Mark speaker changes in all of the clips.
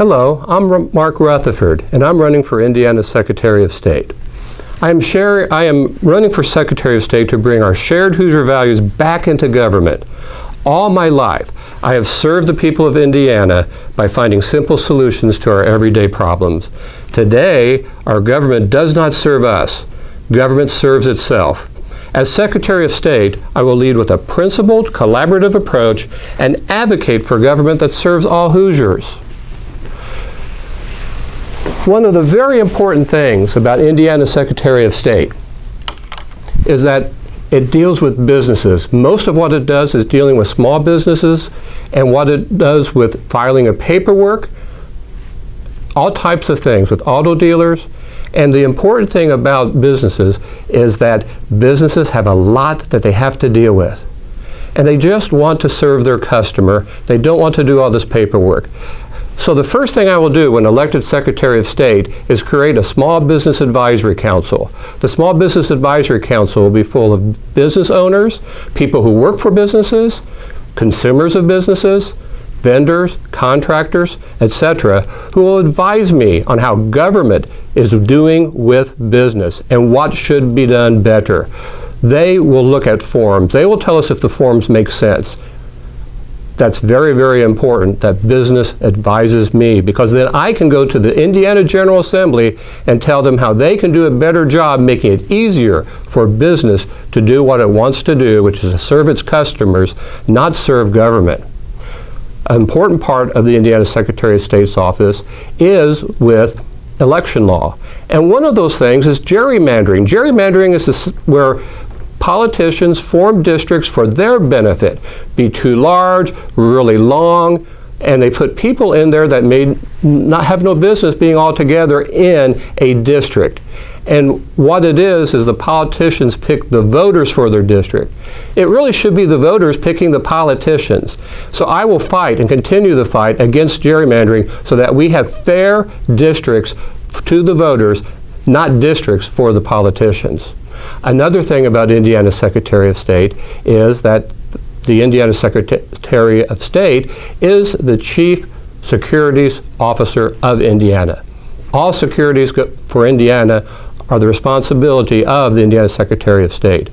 Speaker 1: Hello, I'm Mark Rutherford, and I'm running for Indiana Secretary of State. I am running for Secretary of State to bring our shared Hoosier values back into government. All my life, I have served the people of Indiana by finding simple solutions to our everyday problems. Today, our government does not serve us. Government serves itself. As Secretary of State, I will lead with a principled, collaborative approach and advocate for government that serves all Hoosiers. One of the very important things about Indiana Secretary of State is that it deals with businesses. Most of what it does is dealing with small businesses and what it does with filing of paperwork, all types of things with auto dealers. And the important thing about businesses is that businesses have a lot that they have to deal with. And they just want to serve their customer. They don't want to do all this paperwork. So the first thing I will do when elected Secretary of State is create a Small Business Advisory Council. The Small Business Advisory Council will be full of business owners, people who work for businesses, consumers of businesses, vendors, contractors, etc., who will advise me on how government is doing with business and what should be done better. They will look at forms. They will tell us if the forms make sense. That's very, very important that business advises me, because then I can go to the Indiana General Assembly and tell them how they can do a better job making it easier for business to do what it wants to do, which is to serve its customers, not serve government. An important part of the Indiana Secretary of State's office is with election law. And one of those things is gerrymandering. Gerrymandering is where politicians form districts for their benefit, be too large, really long, and they put people in there that may not have no business being all together in a district. And what it is the politicians pick the voters for their district. It really should be the voters picking the politicians. So I will fight and continue the fight against gerrymandering so that we have fair districts to the voters, not districts for the politicians. Another thing about Indiana Secretary of State is that the Indiana Secretary of State is the Chief Securities Officer of Indiana. All securities for Indiana are the responsibility of the Indiana Secretary of State.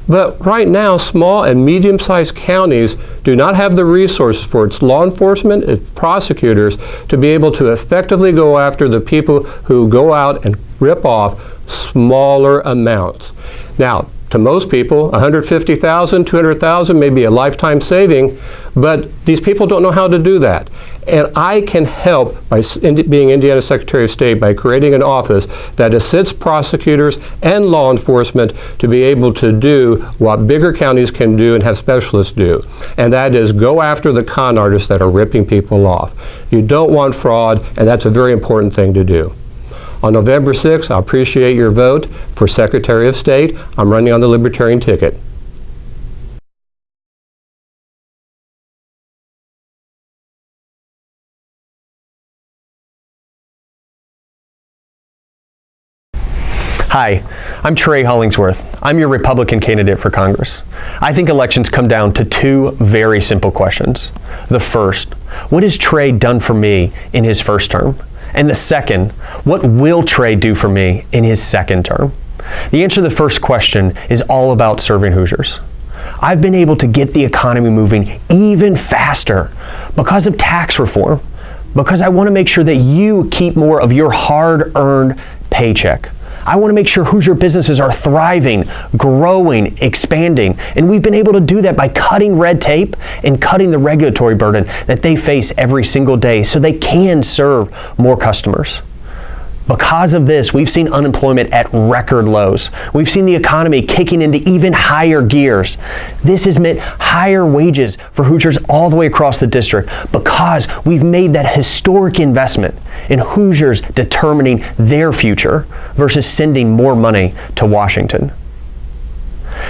Speaker 1: But right now, small and medium-sized counties do not have the resources for its law enforcement, its prosecutors, to be able to effectively go after the people who go out and rip off smaller amounts. Now, to most people, $150,000, $200,000 may be a lifetime saving, but these people don't know how to do that. And I can help by being Indiana Secretary of State by creating an office that assists prosecutors and law enforcement to be able to do what bigger counties can do and have specialists do. And that is go after the con artists that are ripping people off. You don't want fraud, and that's a very important thing to do. On November 6th, I appreciate your vote for Secretary of State. I'm running on the Libertarian ticket.
Speaker 2: Hi, I'm Trey Hollingsworth. I'm your Republican candidate for Congress. I think elections come down to two very simple questions. The first, what has Trey done for me in his first term? And the second, what will Trey do for me in his second term? The answer to the first question is all about serving Hoosiers. I've been able to get the economy moving even faster because of tax reform, because I want to make sure that you keep more of your hard-earned paycheck. I want to make sure Hoosier businesses are thriving, growing, expanding, and we've been able to do that by cutting red tape and cutting the regulatory burden that they face every single day so they can serve more customers. Because of this, we've seen unemployment at record lows. We've seen the economy kicking into even higher gears. This has meant higher wages for Hoosiers all the way across the district because we've made that historic investment in Hoosiers determining their future versus sending more money to Washington.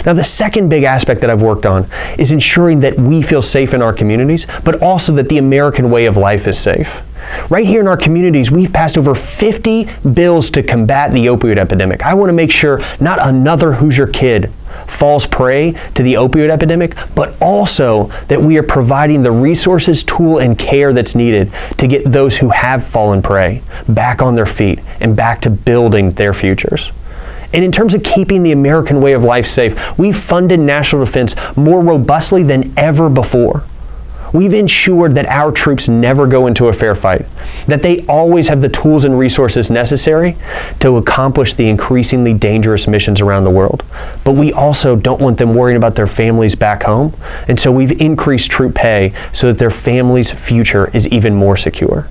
Speaker 2: Now, the second big aspect that I've worked on is ensuring that we feel safe in our communities, but also that the American way of life is safe. Right here in our communities, we've passed over 50 bills to combat the opioid epidemic. I want to make sure not another Hoosier kid falls prey to the opioid epidemic, but also that we are providing the resources, tool, and care that's needed to get those who have fallen prey back on their feet and back to building their futures. And in terms of keeping the American way of life safe, we've funded national defense more robustly than ever before. We've ensured that our troops never go into a fair fight, that they always have the tools and resources necessary to accomplish the increasingly dangerous missions around the world. But we also don't want them worrying about their families back home, and so we've increased troop pay so that their family's future is even more secure.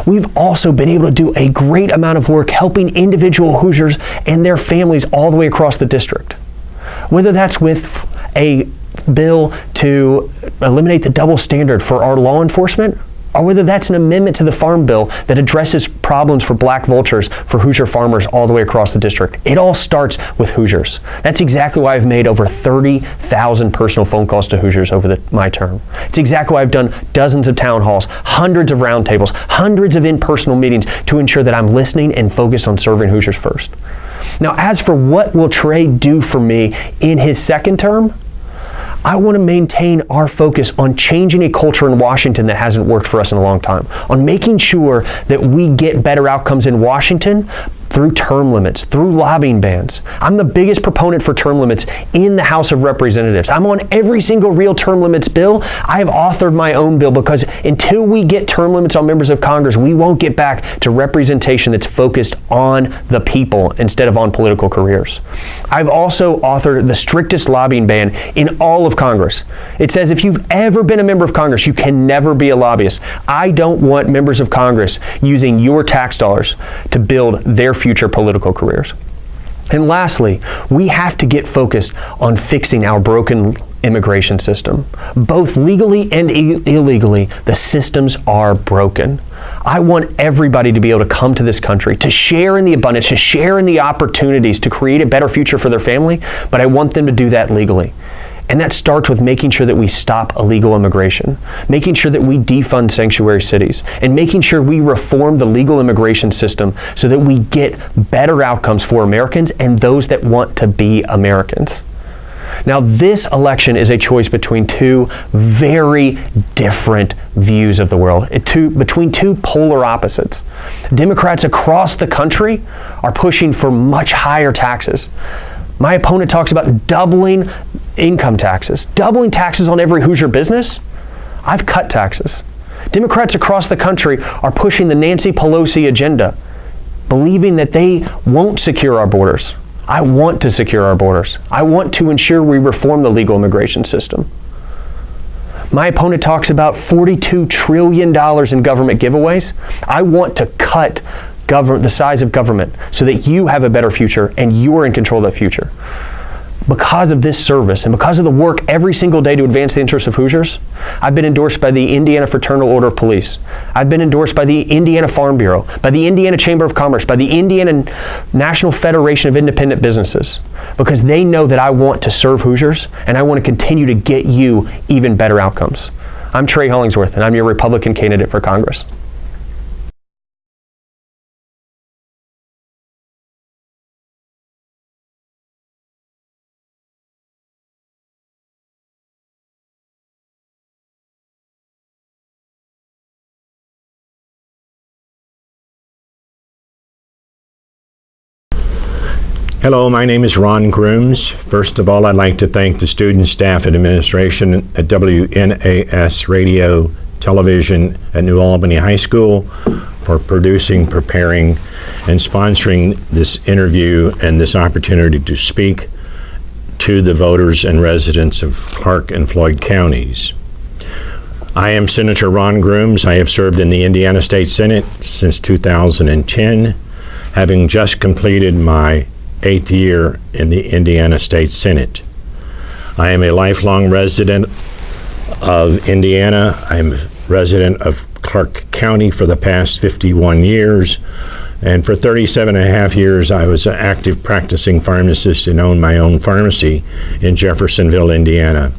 Speaker 2: We've also been able to do a great amount of work helping individual Hoosiers and their families all the way across the district. Whether that's with a bill to eliminate the double standard for our law enforcement, or whether that's an amendment to the Farm Bill that addresses problems for black vultures for Hoosier farmers all the way across the district. It all starts with Hoosiers. That's exactly why I've made over 30,000 personal phone calls to Hoosiers over my term. It's exactly why I've done dozens of town halls, hundreds of roundtables, hundreds of in-person meetings to ensure that I'm listening and focused on serving Hoosiers first. Now, as for what will Trey do for me in his second term, I want to maintain our focus on changing a culture in Washington that hasn't worked for us in a long time, on making sure that we get better outcomes in Washington through term limits, through lobbying bans. I'm the biggest proponent for term limits in the House of Representatives. I'm on every single real term limits bill. I have authored my own bill because until we get term limits on members of Congress, we won't get back to representation that's focused on the people instead of on political careers. I've also authored the strictest lobbying ban in all of Congress. It says if you've ever been a member of Congress, you can never be a lobbyist. I don't want members of Congress using your tax dollars to build their future political careers. And lastly, we have to get focused on fixing our broken immigration system. Both legally and illegally, the systems are broken. I want everybody to be able to come to this country, to share in the abundance, to share in the opportunities, to create a better future for their family, but I want them to do that legally. And that starts with making sure that we stop illegal immigration, making sure that we defund sanctuary cities, and making sure we reform the legal immigration system so that we get better outcomes for Americans and those that want to be Americans. Now, this election is a choice between two very different views of the world, between two polar opposites. Democrats across the country are pushing for much higher taxes. My opponent talks about doubling income taxes, doubling taxes on every Hoosier business. I've cut taxes. Democrats across the country are pushing the Nancy Pelosi agenda, believing that they won't secure our borders. I want to secure our borders. I want to ensure we reform the legal immigration system. My opponent talks about $42 trillion in government giveaways. I want to cut the size of government so that you have a better future and you're in control of that future. Because of this service and because of the work every single day to advance the interests of Hoosiers, I've been endorsed by the Indiana Fraternal Order of Police. I've been endorsed by the Indiana Farm Bureau, by the Indiana Chamber of Commerce, by the Indiana National Federation of Independent Businesses, because they know that I want to serve Hoosiers and I want to continue to get you even better outcomes. I'm Trey Hollingsworth, and I'm your Republican candidate for Congress.
Speaker 3: Hello, my name is Ron Grooms. First of all, I'd like to thank the student, staff, and administration at WNAS Radio Television at New Albany High School for producing, preparing, and sponsoring this interview and this opportunity to speak to the voters and residents of Clark and Floyd counties. I am Senator Ron Grooms. I have served in the Indiana State Senate since 2010, having just completed my 8th year in the Indiana State Senate. I am a lifelong resident of Indiana. I'm a resident of Clark County for the past 51 years. And for 37 and a half years, I was an active practicing pharmacist and owned my own pharmacy in Jeffersonville, Indiana.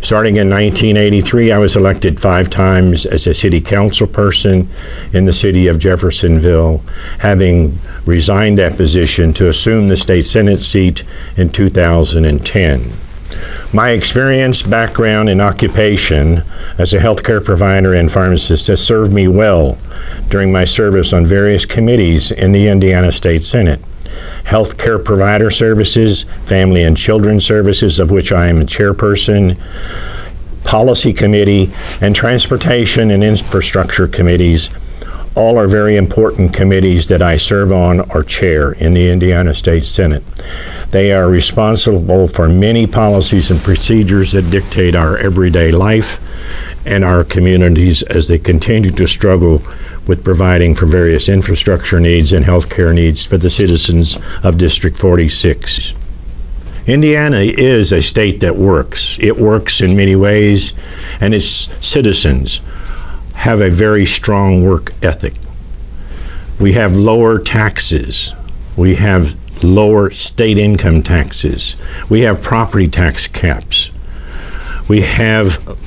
Speaker 3: Starting in 1983, I was elected 5 times as a city council person in the city of Jeffersonville, having resigned that position to assume the state Senate seat in 2010. My experience, background, and occupation as a healthcare provider and pharmacist has served me well during my service on various committees in the Indiana State Senate. Healthcare Provider Services, Family and Children's Services, of which I am a chairperson, Policy Committee, and Transportation and Infrastructure Committees. All are very important committees that I serve on or chair in the Indiana State Senate. They are responsible for many policies and procedures that dictate our everyday life and our communities as they continue to struggle with providing for various infrastructure needs and healthcare needs for the citizens of District 46. Indiana is a state that works. It works in many ways, and its citizens have a very strong work ethic. We have lower taxes. We have lower state income taxes. We have property tax caps. We have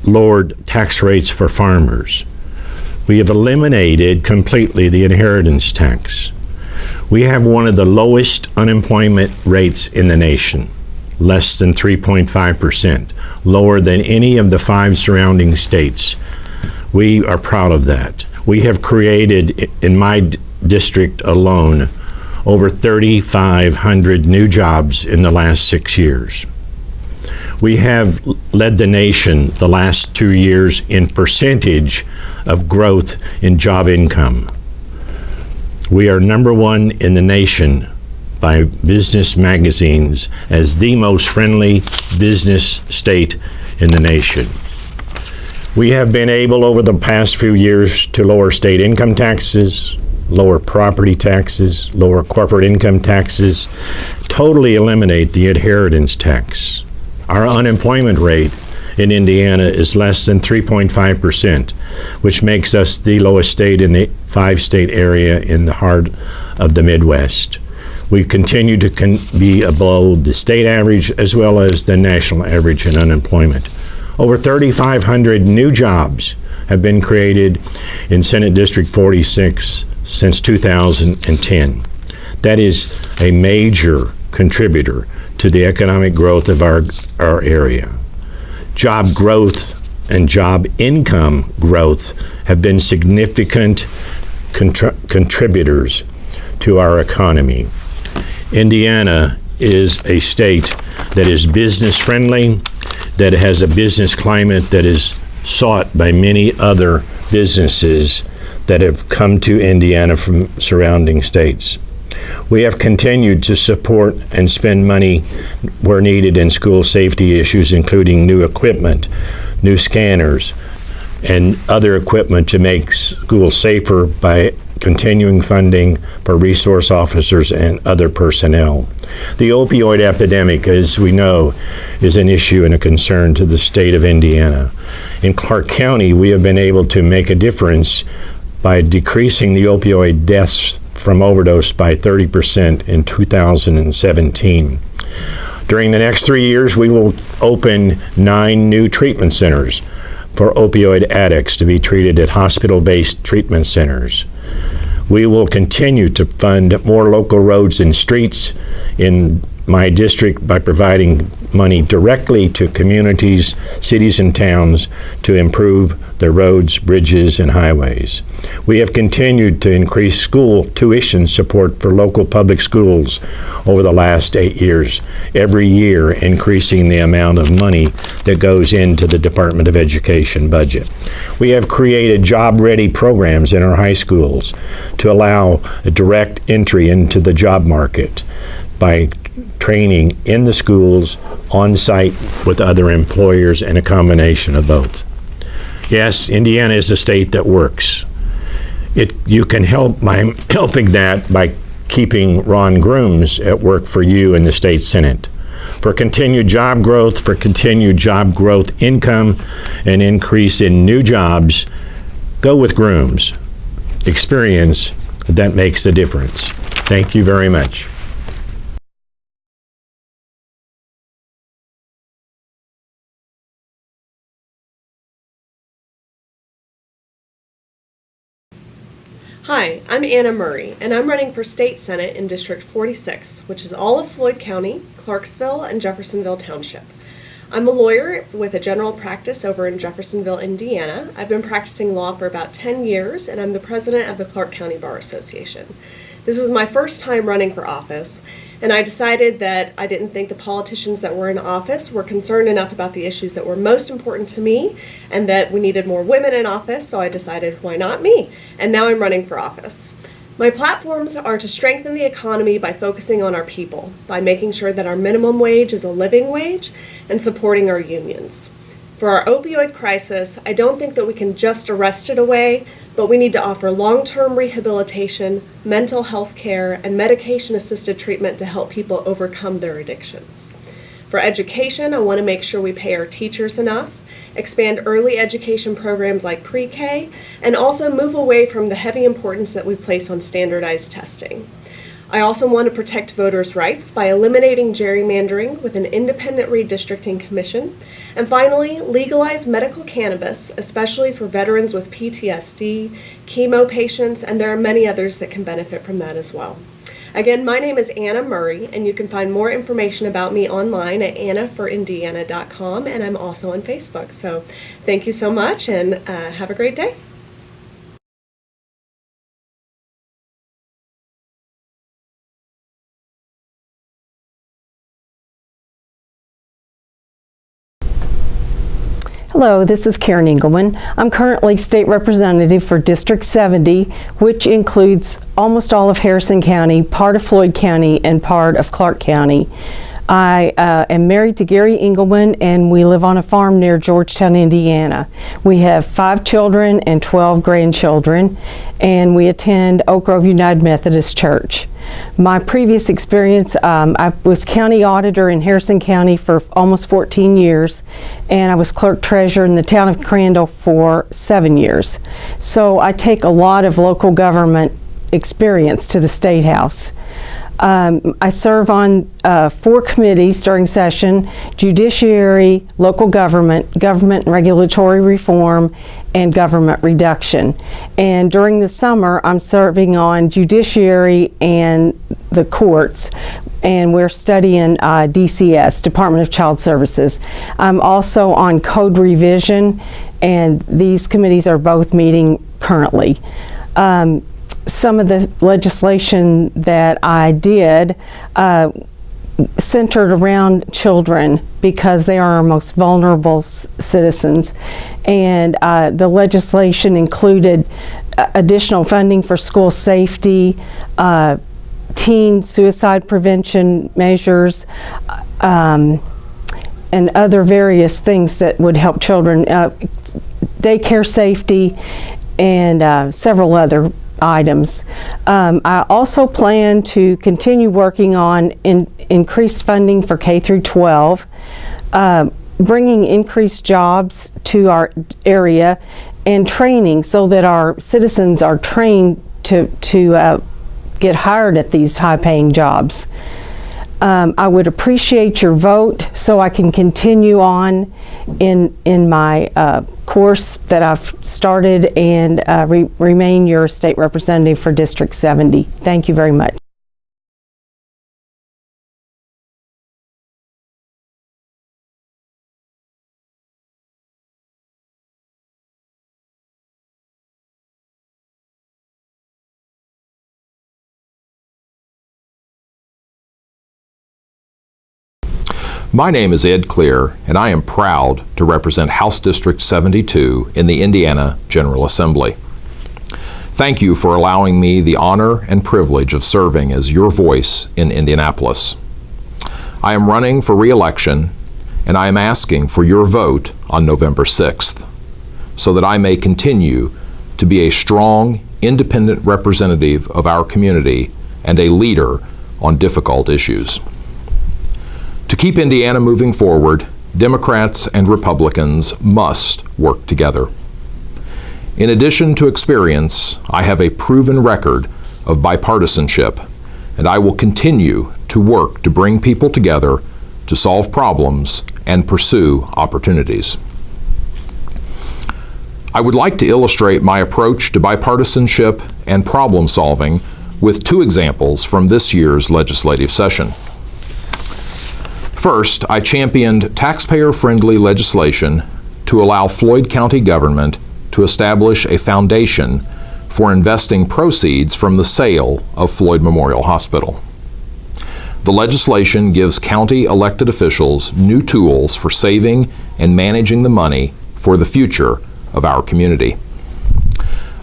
Speaker 3: lowered tax rates for farmers. We have eliminated completely the inheritance tax. We have one of the lowest unemployment rates in the nation, less than 3.5%, lower than any of the 5 surrounding states. We are proud of that. We have created, in my district alone, over 3,500 new jobs in the last 6 years. We have led the nation the last 2 years in percentage of growth in job income. We are number 1 in the nation by business magazines as the most friendly business state in the nation. We have been able over the past few years to lower state income taxes, lower property taxes, lower corporate income taxes, totally eliminate the inheritance tax. Our unemployment rate in Indiana is less than 3.5%, which makes us the lowest state in the 5-state area in the heart of the Midwest. We continue to be below the state average as well as the national average in unemployment. Over 3,500 new jobs have been created in Senate District 46 since 2010. That is a major contributor to the economic growth of our area. Job growth and job income growth have been significant contributors to our economy. Indiana is a state that is business friendly, that has a business climate that is sought by many other businesses that have come to Indiana from surrounding states. We have continued to support and spend money where needed in school safety issues, including new equipment, new scanners, and other equipment to make schools safer by continuing funding for resource officers and other personnel. The opioid epidemic, as we know, is an issue and a concern to the state of Indiana. In Clark County, we have been able to make a difference by decreasing the opioid deaths from overdose by 30% in 2017. During the next 3 years, we will open 9 new treatment centers for opioid addicts to be treated at hospital-based treatment centers. We will continue to fund more local roads and streets in my district by providing money directly to communities, cities, and towns to improve the roads, bridges, and highways. We have continued to increase school tuition support for local public schools over the last 8 years, every year increasing the amount of money that goes into the Department of Education budget. We have created job-ready programs in our high schools to allow a direct entry into the job market by training in the schools, on-site with other employers, and a combination of both. Yes, Indiana is a state that works. You can help by helping that by keeping Ron Grooms at work for you in the state Senate. For continued job growth income, and increase in new jobs, Go with Grooms. Experience that makes the difference. Thank you very much.
Speaker 4: Hi, I'm Anna Murray, and I'm running for State Senate in District 46, which is all of Floyd County, Clarksville, and Jeffersonville Township. I'm a lawyer with a general practice over in Jeffersonville, Indiana. I've been practicing law for about 10 years, and I'm the president of the Clark County Bar Association. This is my first time running for office, and I decided that I didn't think the politicians that were in office were concerned enough about the issues that were most important to me, and that we needed more women in office, so I decided, why not me? And now I'm running for office. My platforms are to strengthen the economy by focusing on our people, by making sure that our minimum wage is a living wage, and supporting our unions. For our opioid crisis, I don't think that we can just arrest it away, but we need to offer long-term rehabilitation, mental health care, and medication-assisted treatment to help people overcome their addictions. For education, I want to make sure we pay our teachers enough, expand early education programs like pre-K, and also move away from the heavy importance that we place on standardized testing. I also want to protect voters' rights by eliminating gerrymandering with an independent redistricting commission. And finally, legalize medical cannabis, especially for veterans with PTSD, chemo patients, and there are many others that can benefit from that as well. Again, my name is Anna Murray, and you can find more information about me online at annaforindiana.com, and I'm also on Facebook. So thank you so much, and have a great day.
Speaker 5: Hello, this is Karen Engelman. I'm currently state representative for District 70, which includes almost all of Harrison County, part of Floyd County, and part of Clark County. I am married to Gary Engelman, and we live on a farm near Georgetown, Indiana. We have 5 children and 12 grandchildren, and we attend Oak Grove United Methodist Church. My previous experience, I was county auditor in Harrison County for almost 14 years, and I was clerk treasurer in the town of Crandall for 7 years. So I take a lot of local government experience to the State House. I serve on 4 committees during session: Judiciary, Local Government, Government and Regulatory Reform, and Government Reduction. And during the summer, I'm serving on Judiciary and the courts, and we're studying DCS, Department of Child Services. I'm also on Code Revision, and these committees are both meeting currently. Some of the legislation that I did centered around children because they are our most vulnerable citizens. And the legislation included additional funding for school safety, teen suicide prevention measures, and other various things that would help children, daycare safety, and several other items. I also plan to continue working on increased funding for K through 12, bringing increased jobs to our area, and training so that our citizens are trained to get hired at these high-paying jobs. I would appreciate your vote so I can continue on in my course that I've started and remain your state representative for District 70. Thank you very much.
Speaker 6: My name is Ed Clear, and I am proud to represent House District 72 in the Indiana General Assembly. Thank you for allowing me the honor and privilege of serving as your voice in Indianapolis. I am running for re-election, and I am asking for your vote on November 6th, so that I may continue to be a strong, independent representative of our community and a leader on difficult issues. To keep Indiana moving forward, Democrats and Republicans must work together. In addition to experience, I have a proven record of bipartisanship, and I will continue to work to bring people together to solve problems and pursue opportunities. I would like to illustrate my approach to bipartisanship and problem solving with two examples from this year's legislative session. First, I championed taxpayer-friendly legislation to allow Floyd County government to establish a foundation for investing proceeds from the sale of Floyd Memorial Hospital. The legislation gives county elected officials new tools for saving and managing the money for the future of our community.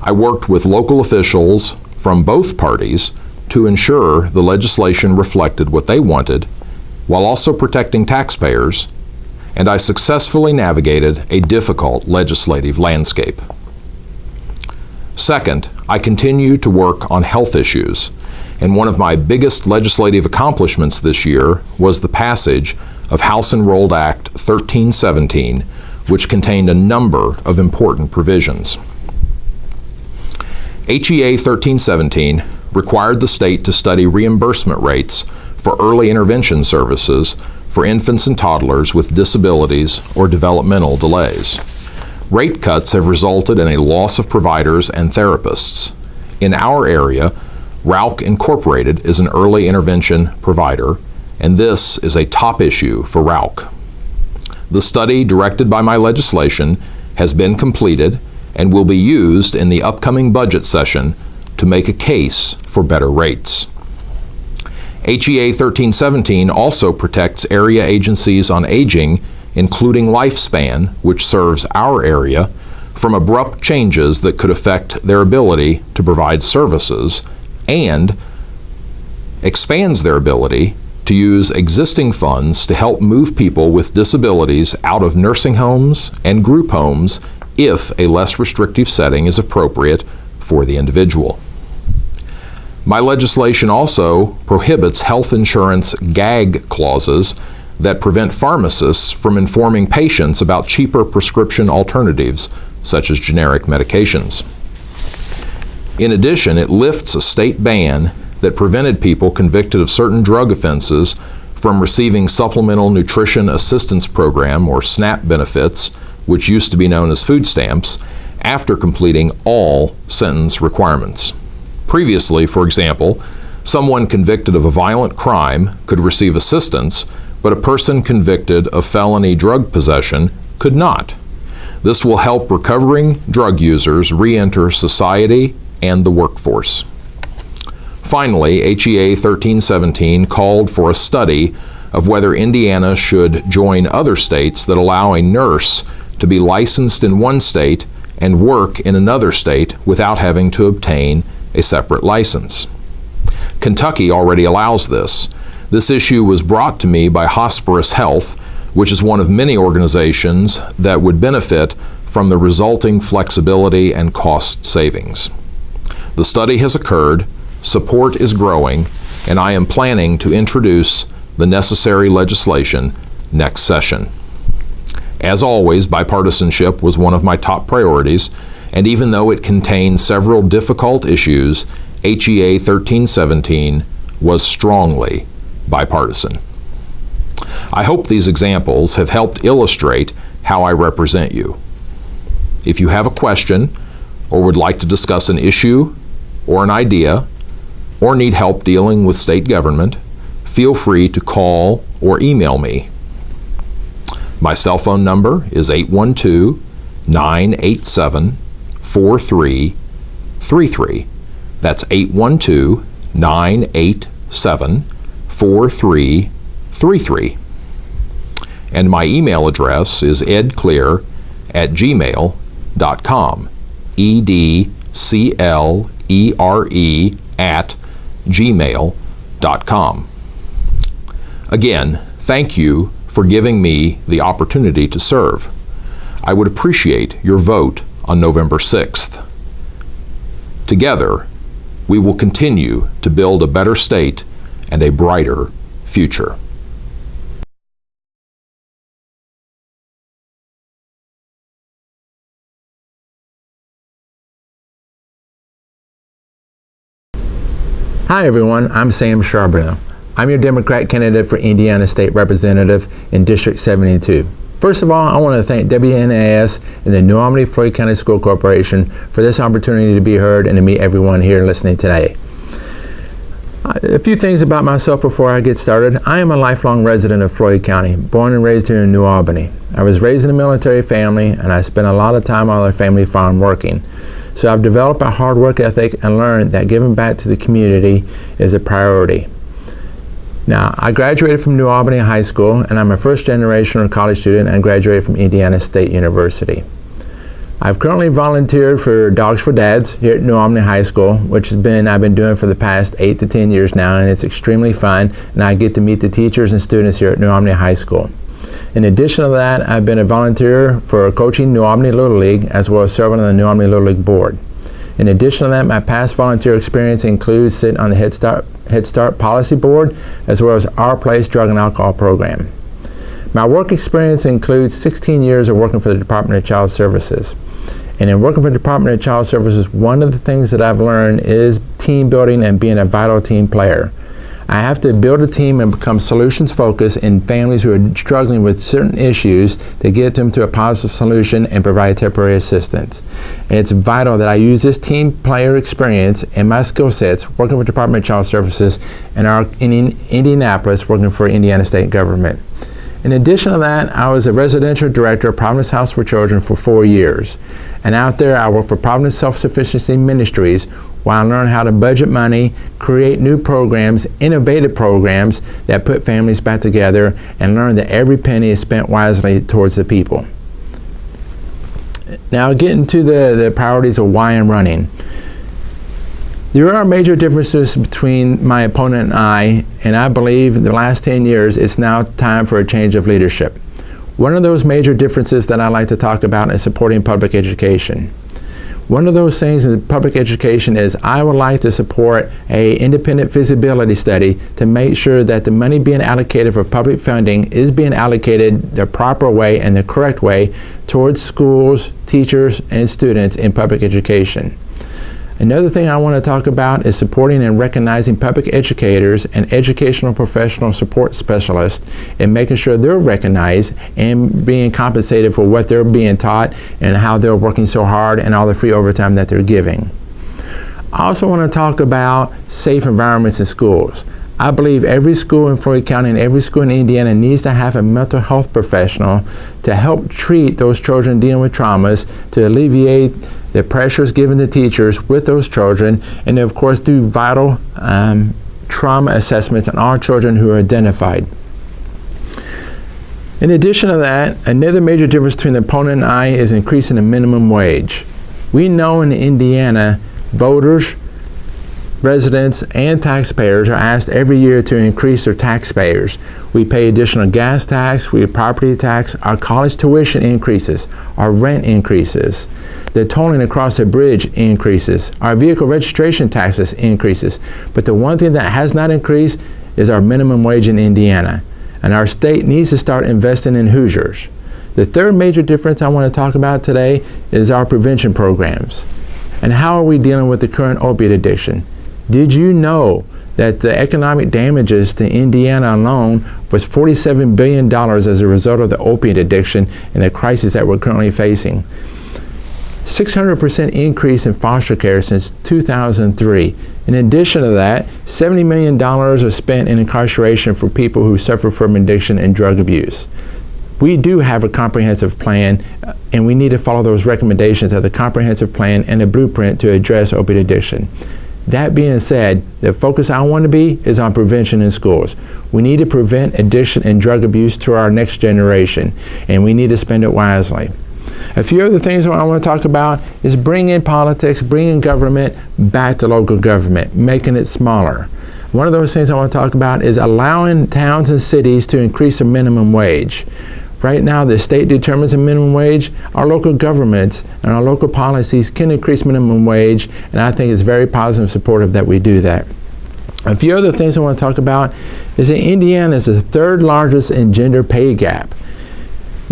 Speaker 6: I worked with local officials from both parties to ensure the legislation reflected what they wanted while also protecting taxpayers, and I successfully navigated a difficult legislative landscape. Second, I continue to work on health issues, and one of my biggest legislative accomplishments this year was the passage of House Enrolled Act 1317, which contained a number of important provisions. HEA 1317 required the state to study reimbursement rates for early intervention services for infants and toddlers with disabilities or developmental delays. Rate cuts have resulted in a loss of providers and therapists. In our area, Rauch Incorporated is an early intervention provider, and this is a top issue for Rauch. The study directed by my legislation has been completed and will be used in the upcoming budget session to make a case for better rates. HEA 1317 also protects area agencies on aging, including Lifespan, which serves our area, from abrupt changes that could affect their ability to provide services, and expands their ability to use existing funds to help move people with disabilities out of nursing homes and group homes if a less restrictive setting is appropriate for the individual. My legislation also prohibits health insurance gag clauses that prevent pharmacists from informing patients about cheaper prescription alternatives, such as generic medications. In addition, it lifts a state ban that prevented people convicted of certain drug offenses from receiving Supplemental Nutrition Assistance Program, or SNAP benefits, which used to be known as food stamps, after completing all sentence requirements. Previously, for example, someone convicted of a violent crime could receive assistance, but a person convicted of felony drug possession could not. This will help recovering drug users re-enter society and the workforce. Finally, HEA 1317 called for a study of whether Indiana should join other states that allow a nurse to be licensed in one state and work in another state without having to obtain a separate license. Kentucky already allows this. This issue was brought to me by Hosperis Health, which is one of many organizations that would benefit from the resulting flexibility and cost savings. The study has occurred, support is growing, and I am planning to introduce the necessary legislation next session. As always, bipartisanship was one of my top priorities, and even though it contained several difficult issues, HEA 1317 was strongly bipartisan. I hope these examples have helped illustrate how I represent you. If you have a question or would like to discuss an issue or an idea or need help dealing with state government, feel free to call or email me. My cell phone number is 812-987-4333. That's 812-987-4333. And my email address is edclear@gmail.com. edcleare@gmail.com. Again, thank you for giving me the opportunity to serve. I would appreciate your vote on November 6th. Together, we will continue to build a better state and a brighter future.
Speaker 7: Hi everyone, I'm Sam Charbonneau. I'm your Democrat candidate for Indiana State Representative in District 72. First of all, I want to thank WNAS and the New Albany-Floyd County School Corporation for this opportunity to be heard and to meet everyone here listening today. A few things about myself before I get started. I am a lifelong resident of Floyd County, born and raised here in New Albany. I was raised in a military family and I spent a lot of time on our family farm working. So I've developed a hard work ethic and learned that giving back to the community is a priority. Now, I graduated from New Albany High School and I'm a first generation college student and graduated from Indiana State University. I've currently volunteered for Dogs for Dads here at New Albany High School, which I've been doing for the past 8 to 10 years now, and it's extremely fun, and I get to meet the teachers and students here at New Albany High School. In addition to that, I've been a volunteer for coaching New Albany Little League, as well as serving on the New Albany Little League board. In addition to that, my past volunteer experience includes sitting on the Head Start Policy Board, as well as Our Place Drug and Alcohol Program. My work experience includes 16 years of working for the Department of Child Services. And in working for the Department of Child Services, one of the things that I've learned is team building and being a vital team player. I have to build a team and become solutions focused in families who are struggling with certain issues to get them to a positive solution and provide temporary assistance. And it's vital that I use this team player experience and my skill sets working with the Department of Child Services and in Indianapolis working for Indiana State Government. In addition to that, I was a residential director of Providence House for Children for 4 years. And out there, I worked for Providence Self-Sufficiency Ministries while I learned how to budget money, create new programs, innovative programs that put families back together, and learn that every penny is spent wisely towards the people. Now, getting to the priorities of why I'm running. There are major differences between my opponent and I believe in the last 10 years it's now time for a change of leadership. One of those major differences that I like to talk about is supporting public education. One of those things in public education is I would like to support an independent feasibility study to make sure that the money being allocated for public funding is being allocated the proper way and the correct way towards schools, teachers, and students in public education. Another thing I want to talk about is supporting and recognizing public educators and educational professional support specialists and making sure they're recognized and being compensated for what they're being taught and how they're working so hard and all the free overtime that they're giving. I also want to talk about safe environments in schools. I believe every school in Floyd County and every school in Indiana needs to have a mental health professional to help treat those children dealing with traumas, to alleviate the pressures given to teachers with those children, and of course do vital trauma assessments on all children who are identified. In addition to that, another major difference between the opponent and I is increasing the minimum wage. We know in Indiana, voters, residents, and taxpayers are asked every year to increase their taxpayers. We pay additional gas tax, we pay property tax, our college tuition increases, our rent increases, the tolling across the bridge increases, our vehicle registration taxes increases. But the one thing that has not increased is our minimum wage in Indiana. And our state needs to start investing in Hoosiers. The third major difference I want to talk about today is our prevention programs. And how are we dealing with the current opiate addiction? Did you know that the economic damages to Indiana alone was $47 billion as a result of the opiate addiction and the crisis that we're currently facing? 600% increase in foster care since 2003. In addition to that, $70 million are spent in incarceration for people who suffer from addiction and drug abuse. We do have a comprehensive plan, and we need to follow those recommendations of the comprehensive plan and the blueprint to address opiate addiction. That being said, the focus I want to be is on prevention in schools. We need to prevent addiction and drug abuse to our next generation, and we need to spend it wisely. A few other things I want to talk about is bringing politics, bringing government back to local government, making it smaller. One of those things I want to talk about is allowing towns and cities to increase the minimum wage. Right now, the state determines a minimum wage. Our local governments and our local policies can increase minimum wage, and I think it's very positive and supportive that we do that. A few other things I want to talk about is that Indiana is the third largest in gender pay gap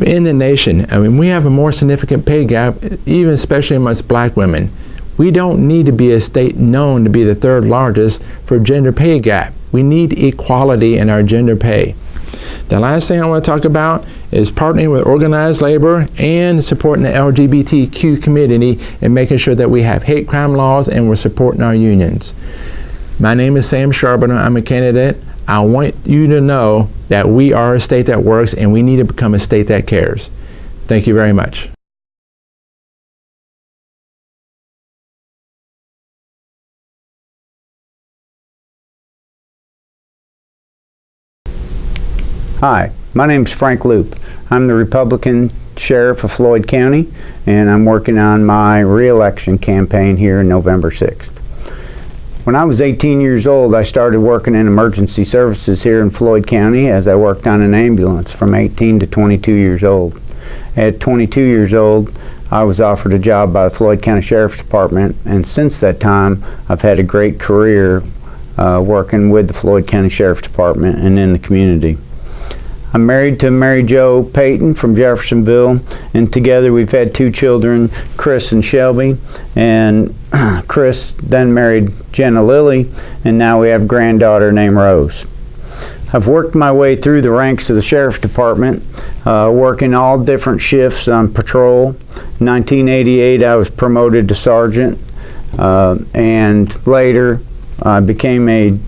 Speaker 7: in the nation. I mean, we have a more significant pay gap, even especially amongst black women. We don't need to be a state known to be the third largest for gender pay gap. We need equality in our gender pay. The last thing I want to talk about is partnering with organized labor and supporting the LGBTQ community and making sure that we have hate crime laws and we're supporting our unions. My name is Sam Charbonneau. I'm a candidate. I want you to know that we are a state that works and we need to become a state that cares. Thank you very much.
Speaker 8: Hi, my name is Frank Loop. I'm the Republican Sheriff of Floyd County, and I'm working on my re-election campaign here on November 6th. When I was 18 years old, I started working in emergency services here in Floyd County as I worked on an ambulance from 18 to 22 years old. At 22 years old, I was offered a job by the Floyd County Sheriff's Department, and since that time, I've had a great career working with the Floyd County Sheriff's Department and in the community. I'm married to Mary Jo Payton from Jeffersonville, and together we've had 2 children, Chris and Shelby, and Chris then married Jenna Lilly, and now we have a granddaughter named Rose. I've worked my way through the ranks of the Sheriff's Department, working all different shifts on patrol. In 1988, I was promoted to sergeant, and later I became a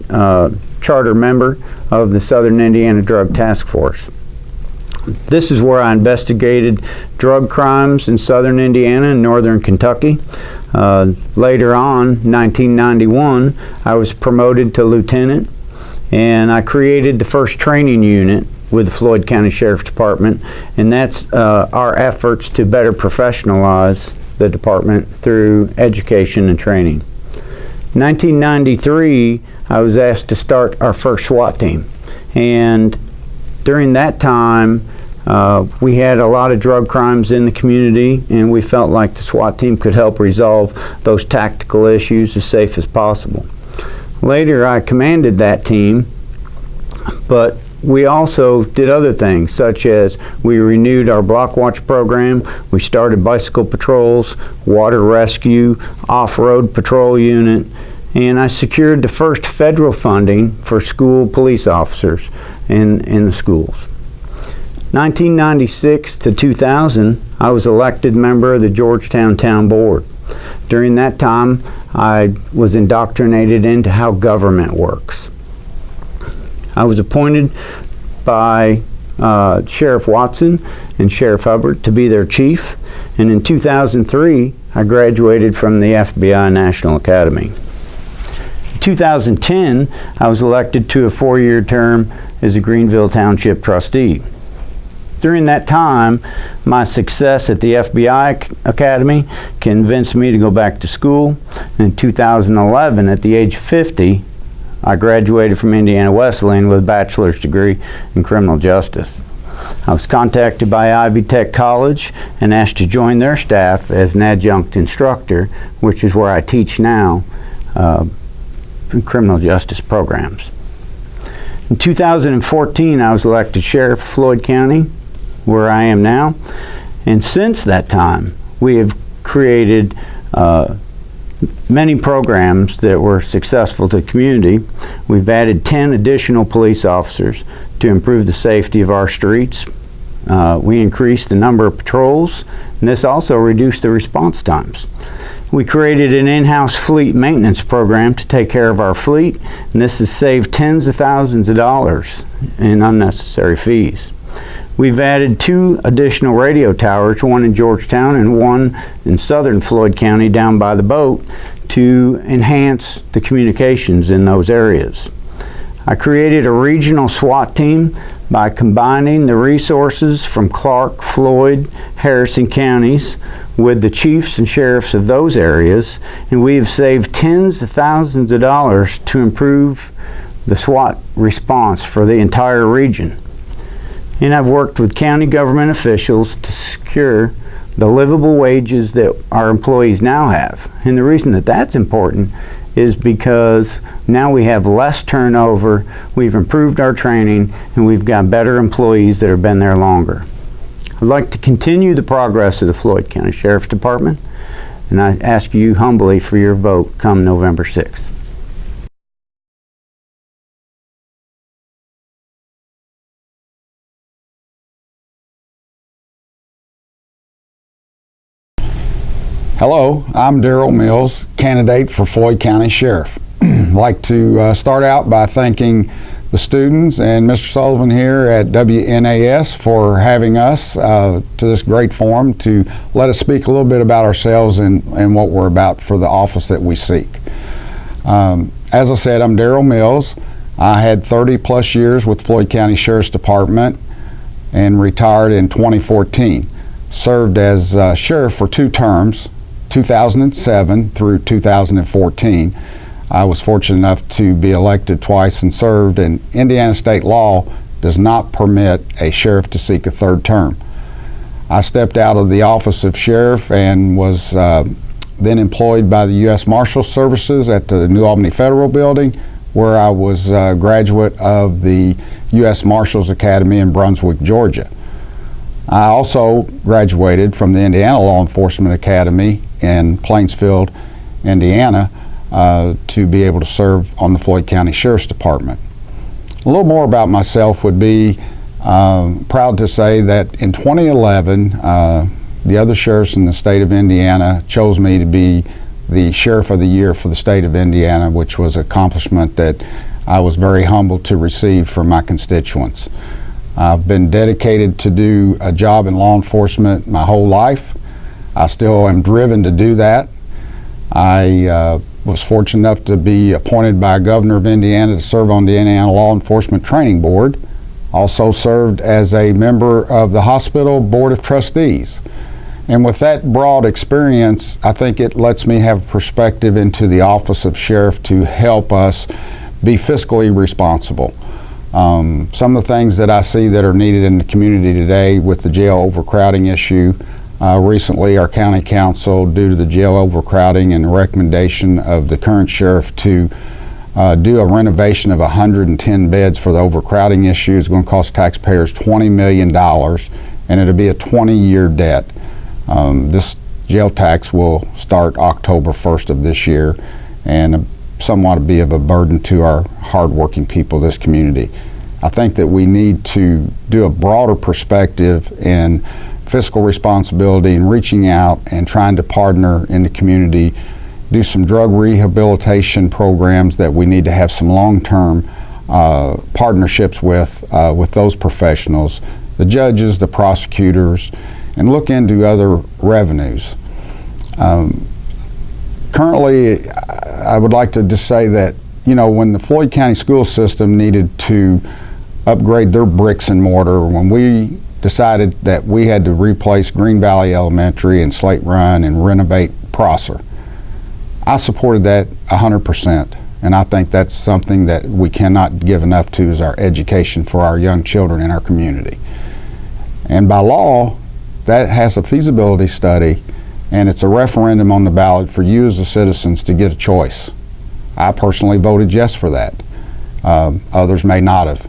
Speaker 8: charter member of the Southern Indiana Drug Task Force. This is where I investigated drug crimes in Southern Indiana and Northern Kentucky. Later on, 1991, I was promoted to lieutenant, and I created the first training unit with the Floyd County Sheriff's Department, and that's our efforts to better professionalize the department through education and training. In 1993, I was asked to start our first SWAT team, and during that time we had a lot of drug crimes in the community, and we felt like the SWAT team could help resolve those tactical issues as safe as possible. Later I commanded that team, but we also did other things, such as we renewed our block watch program, we started bicycle patrols, water rescue, off-road patrol unit, and I secured the first federal funding for school police officers in the schools. 1996 to 2000, I was elected member of the Georgetown Town Board. During that time, I was indoctrinated into how government works. I was appointed by Sheriff Watson and Sheriff Hubbard to be their chief, and in 2003, I graduated from the FBI National Academy. In 2010, I was elected to a 4-year term as a Greenville Township trustee. During that time, my success at the FBI Academy convinced me to go back to school. In 2011, at the age of 50, I graduated from Indiana Wesleyan with a bachelor's degree in criminal justice. I was contacted by Ivy Tech College and asked to join their staff as an adjunct instructor, which is where I teach now in criminal justice programs. In 2014, I was elected Sheriff of Floyd County, where I am now, and since that time, we have created many programs that were successful to the community. We've added 10 additional police officers to improve the safety of our streets. We increased the number of patrols, and this also reduced the response times. We created an in-house fleet maintenance program to take care of our fleet, and this has saved tens of thousands of dollars in unnecessary fees. We've added 2 additional radio towers, one in Georgetown and one in southern Floyd County down by the boat, to enhance the communications in those areas. I created a regional SWAT team by combining the resources from Clark, Floyd, Harrison counties with the chiefs and sheriffs of those areas, and we have saved tens of thousands of dollars to improve the SWAT response for the entire region. And I've worked with county government officials to secure the livable wages that our employees now have. And the reason that that's important is because now we have less turnover, we've improved our training, and we've got better employees that have been there longer. I'd like to continue the progress of the Floyd County Sheriff's Department. and I ask you humbly for your vote come November 6th.
Speaker 9: Hello, I'm Darrell Mills, candidate for Floyd County Sheriff. I'd like to start out by thanking the students and Mr. Sullivan here at WNAS for having us to this great forum to let us speak a little bit about ourselves and what we're about for the office that we seek. As I said, I'm Darrell Mills. I had 30 plus years with Floyd County Sheriff's Department and retired in 2014. Served as sheriff for 2 terms, 2007 through 2014. I was fortunate enough to be elected twice and served, and Indiana state law does not permit a sheriff to seek a 3rd term. I stepped out of the office of sheriff and was then employed by the U.S. Marshal Services at the New Albany Federal Building, where I was a graduate of the U.S. Marshals Academy in Brunswick, Georgia. I also graduated from the Indiana Law Enforcement Academy in Plainsfield, Indiana, to be able to serve on the Floyd County Sheriff's Department. A little more about myself would be proud to say that in 2011, the other sheriffs in the state of Indiana chose me to be the Sheriff of the Year for the state of Indiana, which was an accomplishment that I was very humbled to receive from my constituents. I've been dedicated to do a job in law enforcement my whole life. I still am driven to do that. I was fortunate enough to be appointed by Governor of Indiana to serve on the Indiana Law Enforcement Training Board. Also served as a member of the Hospital Board of Trustees. And with that broad experience, I think it lets me have perspective into the office of sheriff to help us be fiscally responsible. Some of the things that I see that are needed in the community today with the jail overcrowding issue. Recently, our county council, due to the jail overcrowding and the recommendation of the current sheriff to do a renovation of 110 beds for the overcrowding issue, is going to cost taxpayers $20 million, and it'll be a 20-year debt. This jail tax will start October 1st of this year, and somewhat be of a burden to our hardworking people of this community. I think that we need to do a broader perspective in fiscal responsibility and reaching out and trying to partner in the community, do some drug rehabilitation programs that we need to have some long-term partnerships with those professionals, the judges, the prosecutors, and look into other revenues. Currently, I would like to just say that, when the Floyd County school system needed to upgrade their bricks and mortar, when we decided that we had to replace Green Valley Elementary and Slate Run and renovate Prosser, I supported that 100%. And I think that's something that we cannot give enough to, is our education for our young children in our community. And by law, that has a feasibility study, and it's a referendum on the ballot for you as the citizens to get a choice. I personally voted yes for that. Others may not have.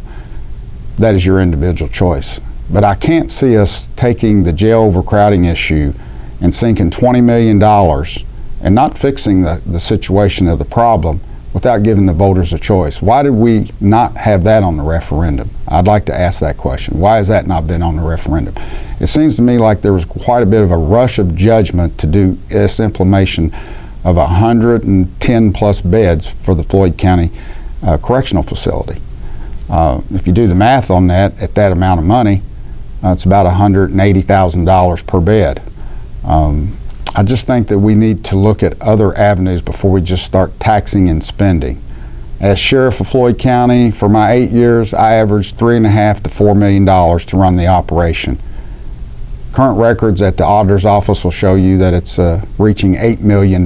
Speaker 9: That is your individual choice. But I can't see us taking the jail overcrowding issue and sinking $20 million and not fixing the situation of the problem without giving the voters a choice. Why did we not have that on the referendum? I'd like to ask that question. Why has that not been on the referendum? It seems to me like there was quite a bit of a rush of judgment to do this implementation of 110 plus beds for the Floyd County Correctional Facility. If you do the math on that, at that amount of money, it's about $180,000 per bed. I just think that we need to look at other avenues before we just start taxing and spending. As Sheriff of Floyd County, for my 8 years, I averaged $3.5 to $4 million to run the operation. Current records at the auditor's office will show you that it's reaching $8 million,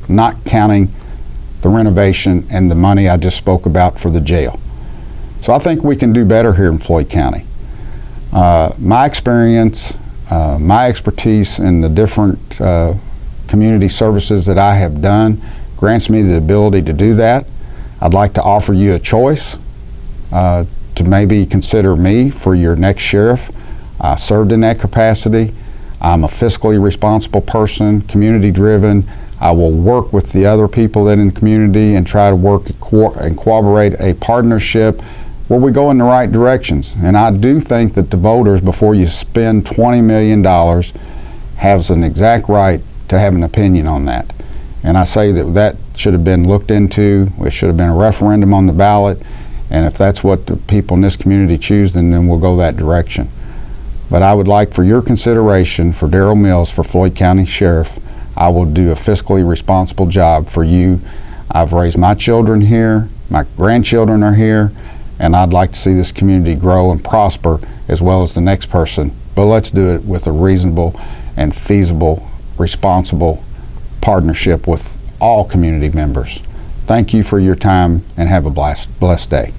Speaker 9: not counting the renovation and the money I just spoke about for the jail. So I think we can do better here in Floyd County. My experience, my expertise in the different community services that I have done grants me the ability to do that. I'd like to offer you a choice to maybe consider me for your next sheriff. I served in that capacity. I'm a fiscally responsible person, community driven. I will work with the other people that in the community and try to work and cooperate a partnership where we go in the right directions. And I do think that the voters, before you spend $20 million, has an exact right to have an opinion on that. And I say that that should have been looked into. It should have been a referendum on the ballot. And if that's what the people in this community choose, then we'll go that direction. But I would like for your consideration for Darrell Mills for Floyd County Sheriff. I will do a fiscally responsible job for you. I've raised my children here, my grandchildren are here, and I'd like to see this community grow and prosper as well as the next person. But let's do it with a reasonable and feasible, responsible partnership with all community members. Thank you for your time and have a blessed day.